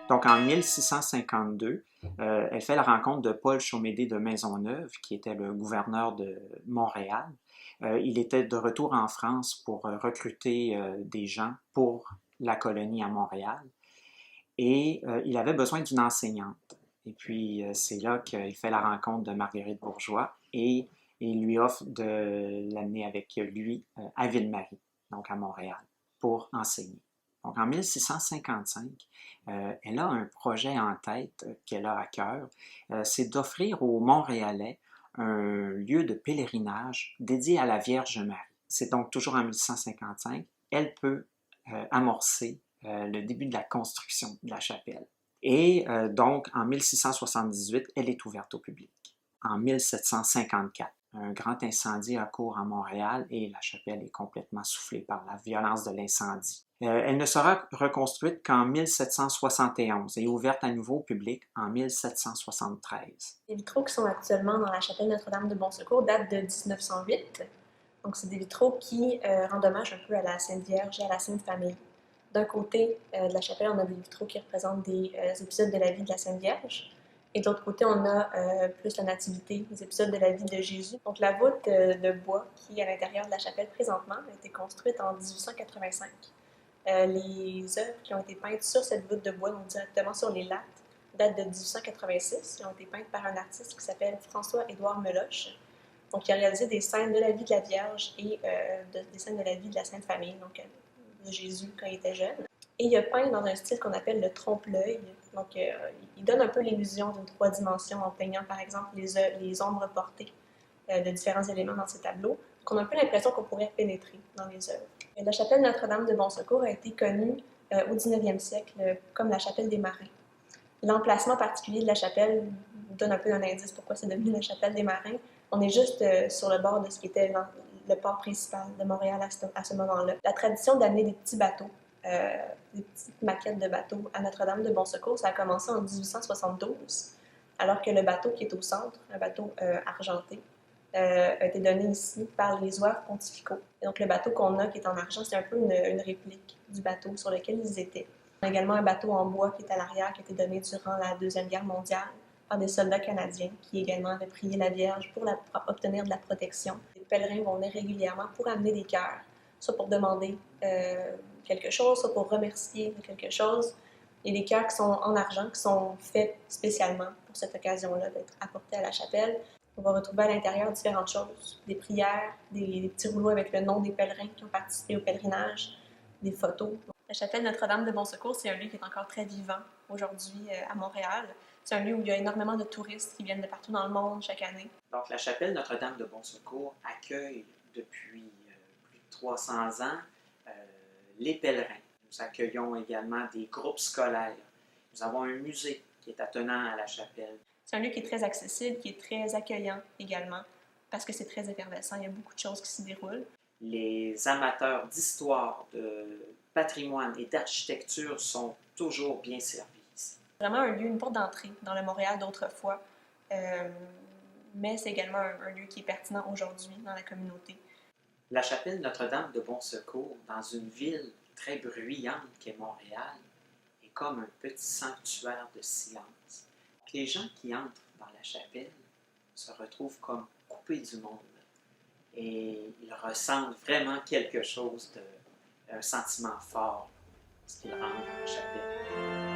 Donc, en 1652, elle fait la rencontre de Paul Chaumédé de Maisonneuve, qui était le gouverneur de Montréal. Il était de retour en France pour recruter des gens pour la colonie à Montréal. Et il avait besoin d'une enseignante. Et puis, c'est là qu'il fait la rencontre de Marguerite Bourgeois et il lui offre de l'amener avec lui à Ville-Marie, donc à Montréal, pour enseigner. Donc, en 1655, elle a un projet en tête qu'elle a à cœur, c'est d'offrir aux Montréalais un lieu de pèlerinage dédié à la Vierge Marie. C'est donc toujours en 1655. Elle peut amorcer le début de la construction de la chapelle. Et donc, en 1678, elle est ouverte au public. En 1754, un grand incendie a cours à Montréal et la chapelle est complètement soufflée par la violence de l'incendie. Elle ne sera reconstruite qu'en 1771 et ouverte à nouveau au public en 1773. Les vitraux qui sont actuellement dans la chapelle Notre-Dame de Bon-Secours datent de 1908. Donc, c'est des vitraux qui rendent hommage un peu à la Sainte Vierge et à la Sainte Famille. D'un côté de la chapelle, on a des vitraux qui représentent des épisodes de la vie de la Sainte Vierge. Et de l'autre côté, on a plus la Nativité, des épisodes de la vie de Jésus. Donc, la voûte de bois qui est à l'intérieur de la chapelle présentement a été construite en 1885. Les œuvres qui ont été peintes sur cette voûte de bois, donc directement sur les lattes, datent de 1886. Elles ont été peintes par un artiste qui s'appelle François-Édouard Meloche. Donc, il a réalisé des scènes de la vie de la Vierge et des scènes de la vie de la Sainte Famille, donc de Jésus quand il était jeune. Et il a peint dans un style qu'on appelle le trompe-l'œil. Donc, il donne un peu l'illusion d'une 3 dimensions en peignant, par exemple, les ombres portées de différents éléments dans ses tableaux, qu'on a un peu l'impression qu'on pourrait pénétrer dans les œuvres. Et la chapelle Notre-Dame de Bon-Secours a été connue au 19e siècle comme la chapelle des Marins. L'emplacement particulier de la chapelle donne un peu un indice pourquoi c'est devenu la chapelle des Marins. On est juste sur le bord de ce qui était le port principal de Montréal à ce moment-là. La tradition d'amener des petits bateaux, des petites maquettes de bateaux à Notre-Dame de Bon-Secours, ça a commencé en 1872, alors que le bateau qui est au centre, un bateau argenté, a été donné ici par les ouaves pontificaux. Et donc le bateau qu'on a qui est en argent, c'est un peu une réplique du bateau sur lequel ils étaient. On a également un bateau en bois qui est à l'arrière, qui a été donné durant la Deuxième Guerre mondiale par des soldats canadiens qui également avaient prié la Vierge pour obtenir de la protection. Les pèlerins vont venir régulièrement pour amener des cœurs, soit pour demander quelque chose, soit pour remercier de quelque chose. Et les cœurs qui sont en argent, qui sont faits spécialement pour cette occasion-là d'être apportés à la chapelle. On va retrouver à l'intérieur différentes choses, des prières, des petits rouleaux avec le nom des pèlerins qui ont participé au pèlerinage, des photos. La chapelle Notre-Dame de Bon-Secours, c'est un lieu qui est encore très vivant aujourd'hui à Montréal. C'est un lieu où il y a énormément de touristes qui viennent de partout dans le monde chaque année. Donc, la chapelle Notre-Dame de Bon-Secours accueille depuis plus de 300 ans les pèlerins. Nous accueillons également des groupes scolaires. Nous avons un musée qui est attenant à la chapelle. C'est un lieu qui est très accessible, qui est très accueillant également, parce que c'est très effervescent. Il y a beaucoup de choses qui s'y déroulent. Les amateurs d'histoire, de patrimoine et d'architecture sont toujours bien servis. C'est vraiment un lieu, une porte d'entrée dans le Montréal d'autrefois, mais c'est également un lieu qui est pertinent aujourd'hui dans la communauté. La chapelle Notre-Dame de Bon-Secours, dans une ville très bruyante qu'est Montréal, est comme un petit sanctuaire de silence. Les gens qui entrent dans la chapelle se retrouvent comme coupés du monde et ils ressentent vraiment quelque chose un sentiment fort, ce qu'ils rentrent dans la chapelle.